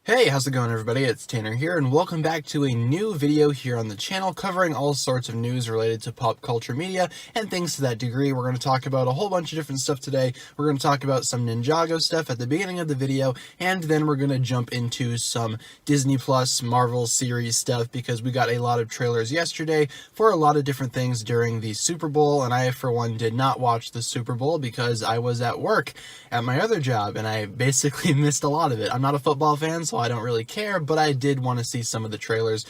Hey, how's it going everybody? It's Tanner here, and welcome back to a new video here on the channel covering all sorts of news related to pop culture media and things to that degree. We're going to talk about a whole bunch of different stuff today. We're going to talk about some Ninjago stuff at the beginning of the video, and then we're going to jump into some Disney Plus Marvel series stuff because we got a lot of trailers yesterday for a lot of different things during the Super Bowl, and I, for one, did not watch the Super Bowl because I was at work at my other job, and I basically missed a lot of it. I'm not a football fan, so I don't really care, but I did want to see some of the trailers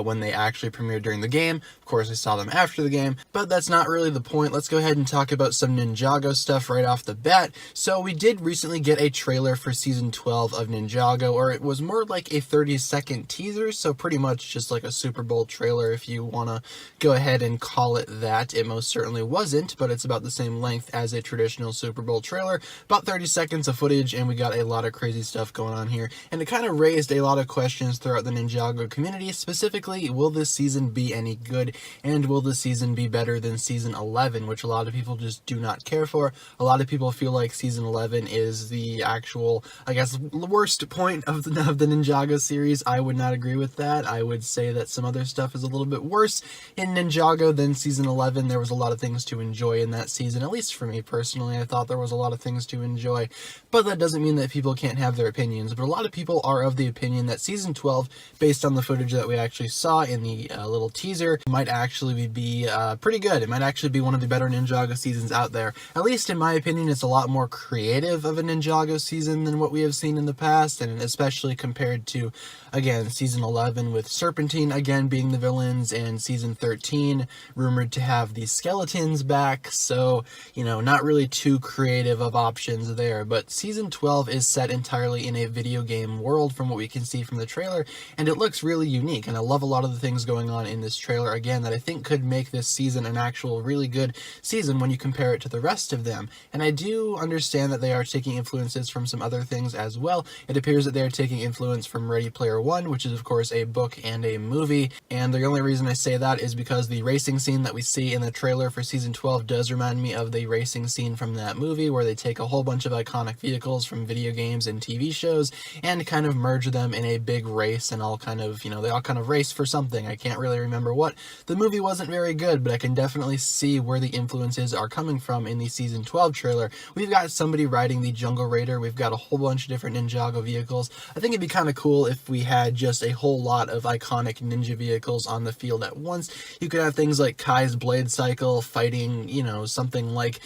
when they actually premiered during the game. Of course, I saw them after the game, but that's not really the point. Let's go ahead and talk about some Ninjago stuff right off the bat. So we did recently get a trailer for Season 12 of Ninjago, or it was more like a 30-second teaser, so pretty much just like a Super Bowl trailer if you want to go ahead and call it that. It most certainly wasn't, but it's about the same length as a traditional Super Bowl trailer. About 30 seconds of footage, and we got a lot of crazy stuff going on here, and it kind of raised a lot of questions throughout the Ninjago community. Specifically, will this season be any good, and will this season be better than Season 11, which a lot of people just do not care for. A lot of people feel like Season 11 is the actual, I guess, worst point of the Ninjago series. I would not agree with that. I would say that some other stuff is a little bit worse in Ninjago than Season 11. There was a lot of things to enjoy in that season, at least for me personally. I thought there was a lot of things to enjoy, but that doesn't mean that people can't have their opinions. But a lot of people are of the opinion that Season 12, based on the footage that we actually saw in the little teaser, might actually be pretty good. It might actually be one of the better Ninjago seasons out there. At least in my opinion, it's a lot more creative of a Ninjago season than what we have seen in the past, and especially compared to, again, Season 11 with Serpentine again being the villains, and Season 13 rumored to have the skeletons back, so, you know, not really too creative of options there. But Season 12 is set entirely in a video game world from what we can see from the trailer, and it looks really unique, and I love a lot of the things going on in this trailer, again, that I think could make this season an actual really good season when you compare it to the rest of them. And I do understand that they are taking influences from some other things as well. It appears that they are taking influence from Ready Player One, which is of course a book and a movie, and the only reason I say that is because the racing scene that we see in the trailer for Season 12 does remind me of the racing scene from that movie, where they take a whole bunch of iconic vehicles from video games and TV shows and kind of merge them in a big race, and all kind of, you know, they all kind of race for something. I can't really remember what. The movie wasn't very good, but I can definitely see where the influences are coming from in the Season 12 trailer. We've got somebody riding the Jungle Raider, we've got a whole bunch of different Ninjago vehicles. I think it'd be kind of cool if we had just a whole lot of iconic ninja vehicles on the field at once. You could have things like Kai's Blade Cycle fighting, you know, something like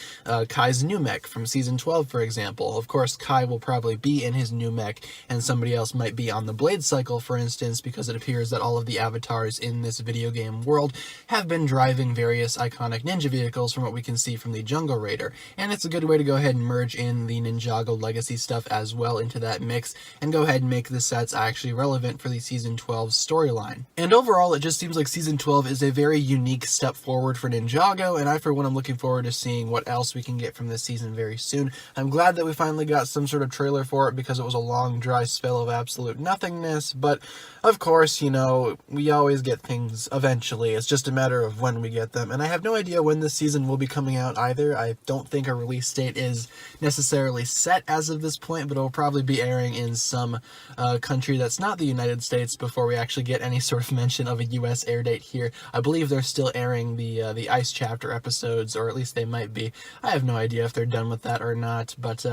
Kai's new mech from Season 12, for example. Of course, Kai will probably be in his new mech, and somebody else might be on the Blade Cycle, for instance, because it appears that all of the avatars in this video game world have been driving various iconic ninja vehicles from what we can see from the Jungle Raider. And it's a good way to go ahead and merge in the Ninjago legacy stuff as well into that mix, and go ahead and make the sets actually relevant for the Season 12 storyline. And overall, it just seems like Season 12 is a very unique step forward for Ninjago, and I, for one, am looking forward to seeing what else we can get from this season very soon. I'm glad that we finally got some sort of trailer for it, because it was a long, dry spell of absolute nothingness, but of course, you know, we always get things eventually. It's just a matter of when we get them, and I have no idea when this season will be coming out either. I don't think a release date is necessarily set as of this point, but it will probably be airing in some country that's not the United States before we actually get any sort of mention of a US air date here. I believe they're still airing the Ice Chapter episodes, or at least they might be. I have no idea if they're done with that or not, but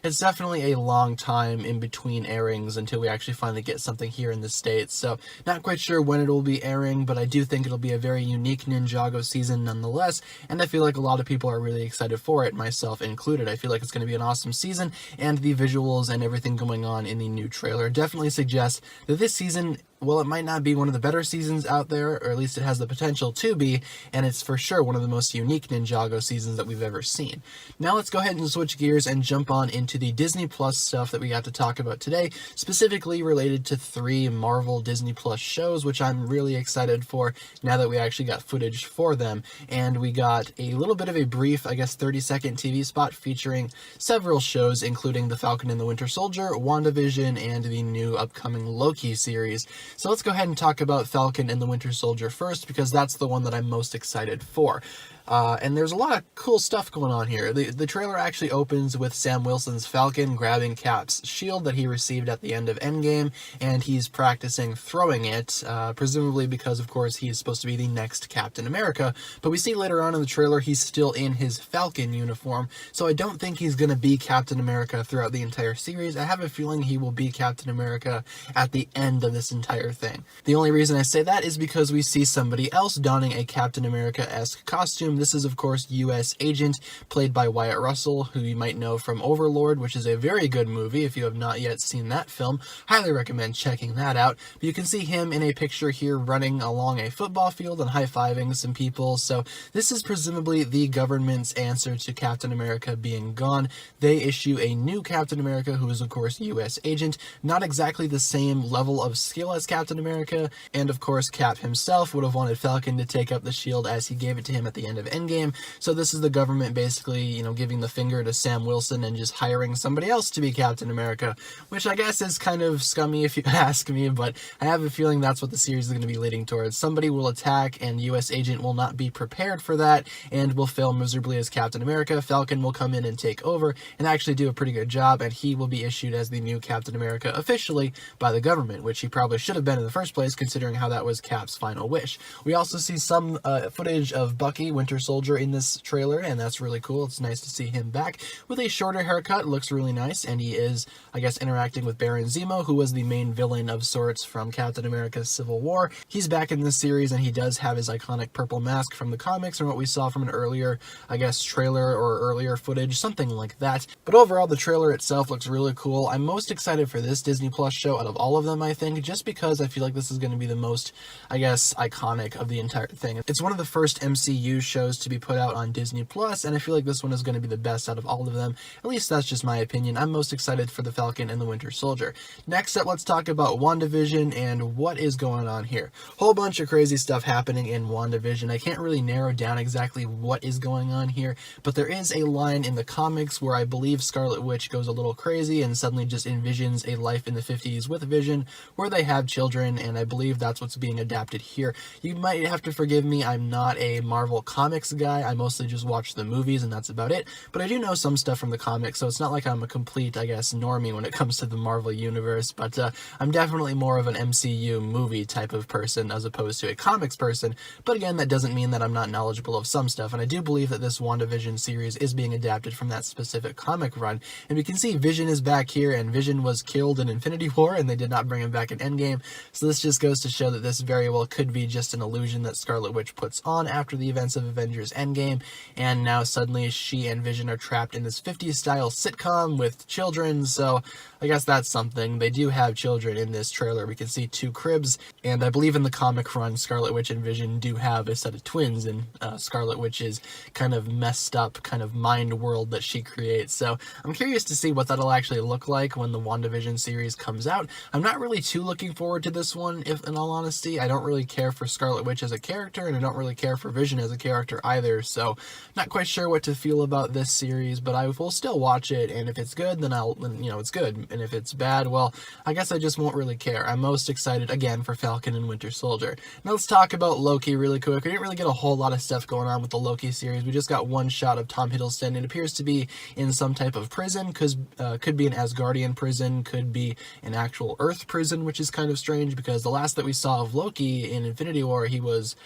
it's definitely a long time in between airings until we actually finally get something here in the States, so not quite sure when it will be airing, but I do think it'll be a very unique Ninjago season nonetheless, and I feel like a lot of people are really excited for it, myself included. I feel like it's going to be an awesome season, and the visuals and everything going on in the new trailer definitely suggests that this season, well, it might not be one of the better seasons out there, or at least it has the potential to be, and it's for sure one of the most unique Ninjago seasons that we've ever seen. Now let's go ahead and switch gears and jump on into the Disney Plus stuff that we got to talk about today, specifically related to 3 Marvel Disney Plus shows, which I'm really excited for now that we actually got footage for them. And we got a little bit of a brief, I guess, 30-second TV spot featuring several shows, including The Falcon and the Winter Soldier, WandaVision, and the new upcoming Loki series. So let's go ahead and talk about Falcon and the Winter Soldier first, because that's the one that I'm most excited for. And there's a lot of cool stuff going on here. The trailer actually opens with Sam Wilson's Falcon grabbing Cap's shield that he received at the end of Endgame, and he's practicing throwing it, presumably because, of course, he's supposed to be the next Captain America. But we see later on in the trailer he's still in his Falcon uniform, so I don't think he's going to be Captain America throughout the entire series. I have a feeling he will be Captain America at the end of this entire thing. The only reason I say that is because we see somebody else donning a Captain America-esque costume. This is, of course, U.S. Agent, played by Wyatt Russell, who you might know from Overlord, which is a very good movie. If you have not yet seen that film, highly recommend checking that out. But you can see him in a picture here running along a football field and high-fiving some people. So this is presumably the government's answer to Captain America being gone. They issue a new Captain America, who is, of course, U.S. Agent. Not exactly the same level of skill as Captain America, and of course Cap himself would have wanted Falcon to take up the shield as he gave it to him at the end of Endgame. So this is the government basically, giving the finger to Sam Wilson and just hiring somebody else to be Captain America, which I guess is kind of scummy if you ask me, but I have a feeling that's what the series is going to be leading towards. Somebody will attack and U.S. Agent will not be prepared for that and will fail miserably as Captain America. Falcon will come in and take over and actually do a pretty good job, and he will be issued as the new Captain America officially by the government, which he probably should have been in the first place considering how that was Cap's final wish. We also see some footage of Bucky, Winter Soldier, in this trailer, and that's really cool. It's nice to see him back with a shorter haircut. Looks really nice, and he is, I guess, interacting with Baron Zemo, who was the main villain of sorts from Captain America's Civil War. He's back in this series, and he does have his iconic purple mask from the comics, from what we saw from an earlier, I guess, trailer or earlier footage, something like that. But overall, the trailer itself looks really cool. I'm most excited for this Disney Plus show out of all of them, I think, just because I feel like this is going to be the most, I guess, iconic of the entire thing. It's one of the first MCU shows to be put out on Disney Plus, and I feel like this one is going to be the best out of all of them. At least that's just my opinion. I'm most excited for the Falcon and the Winter Soldier. Next up, let's talk about WandaVision and what is going on here. Whole bunch of crazy stuff happening in WandaVision. I can't really narrow down exactly what is going on here, but there is a line in the comics where I believe Scarlet Witch goes a little crazy and suddenly just envisions a life in the 50s with Vision where they have children, and I believe that's what's being adapted here. You might have to forgive me, I'm not a Marvel Comics guy. I mostly just watch the movies and that's about it, but I do know some stuff from the comics, so it's not like I'm a complete, I guess, normie when it comes to the Marvel Universe, but I'm definitely more of an MCU movie type of person as opposed to a comics person. But again, that doesn't mean that I'm not knowledgeable of some stuff, and I do believe that this WandaVision series is being adapted from that specific comic run. And we can see Vision is back here, and Vision was killed in Infinity War, and they did not bring him back in Endgame, so this just goes to show that this very well could be just an illusion that Scarlet Witch puts on after the events of Avengers Endgame, and now suddenly she and Vision are trapped in this 50s style sitcom with children, so I guess that's something. They do have children in this trailer. We can see 2 cribs, and I believe in the comic run, Scarlet Witch and Vision do have a set of twins in Scarlet Witch's kind of messed up kind of mind world that she creates. So I'm curious to see what that'll actually look like when the WandaVision series comes out. I'm not really too looking forward to this one, if in all honesty. I don't really care for Scarlet Witch as a character, and I don't really care for Vision as a character either, so not quite sure what to feel about this series, but I will still watch it, and if it's good, then it's good, and if it's bad, well, I guess I just won't really care. I'm most excited, again, for Falcon and Winter Soldier. Now let's talk about Loki really quick. We didn't really get a whole lot of stuff going on with the Loki series. We just got one shot of Tom Hiddleston. It appears to be in some type of prison, because could be an Asgardian prison, could be an actual Earth prison, which is kind of strange, because the last that we saw of Loki in Infinity War, he was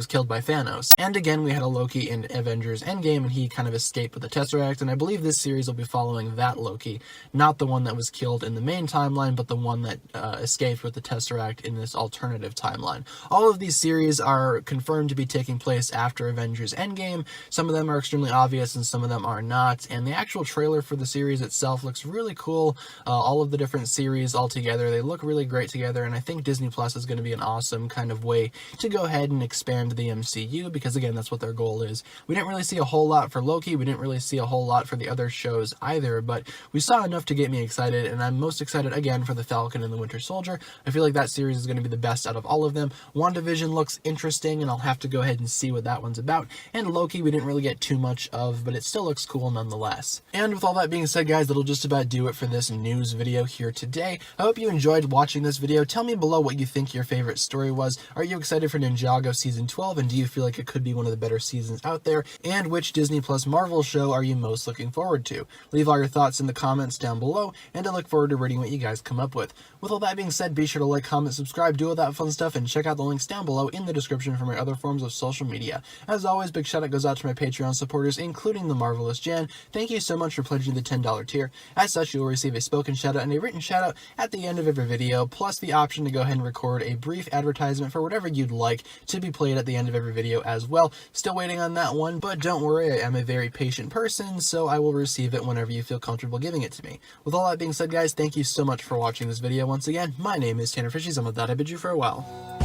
killed by Thanos. And again, we had a Loki in Avengers Endgame, and he kind of escaped with the Tesseract, and I believe this series will be following that Loki, not the one that was killed in the main timeline, but the one that escaped with the Tesseract in this alternative timeline. All of these series are confirmed to be taking place after Avengers Endgame. Some of them are extremely obvious, and some of them are not, and the actual trailer for the series itself looks really cool. All of the different series all together, they look really great together, and I think Disney Plus is going to be an awesome kind of way to go ahead and expand the MCU, because again, that's what their goal is. We didn't really see a whole lot for Loki, we didn't really see a whole lot for the other shows either, but we saw enough to get me excited, and I'm most excited again for the Falcon and the Winter Soldier. I feel like that series is going to be the best out of all of them. WandaVision looks interesting, and I'll have to go ahead and see what that one's about, and Loki we didn't really get too much of, but it still looks cool nonetheless. And with all that being said, guys, that'll just about do it for this news video here today. I hope you enjoyed watching this video. Tell me below what you think your favorite story was. Are you excited for Ninjago Season 12, and do you feel like it could be one of the better seasons out there, and which Disney Plus Marvel show are you most looking forward to. Leave all your thoughts in the comments down below, and I look forward to reading what you guys come up with. With all that being said, be sure to like, comment, subscribe, do all that fun stuff, and check out the links down below in the description for my other forms of social media. As always, big shout out goes out to my Patreon supporters, including the Marvelous Jan. Thank you so much for pledging the $10 tier. As such, you will receive a spoken shout out and a written shout out at the end of every video, plus the option to go ahead and record a brief advertisement for whatever you'd like to be played at the end of every video as well. Still waiting on that one, but don't worry, I am a very patient person, so I will receive it whenever you feel comfortable giving it to me. With all that being said, guys, thank you so much for watching this video once again. My name is TannerFishies, and with that, I bid you farewell.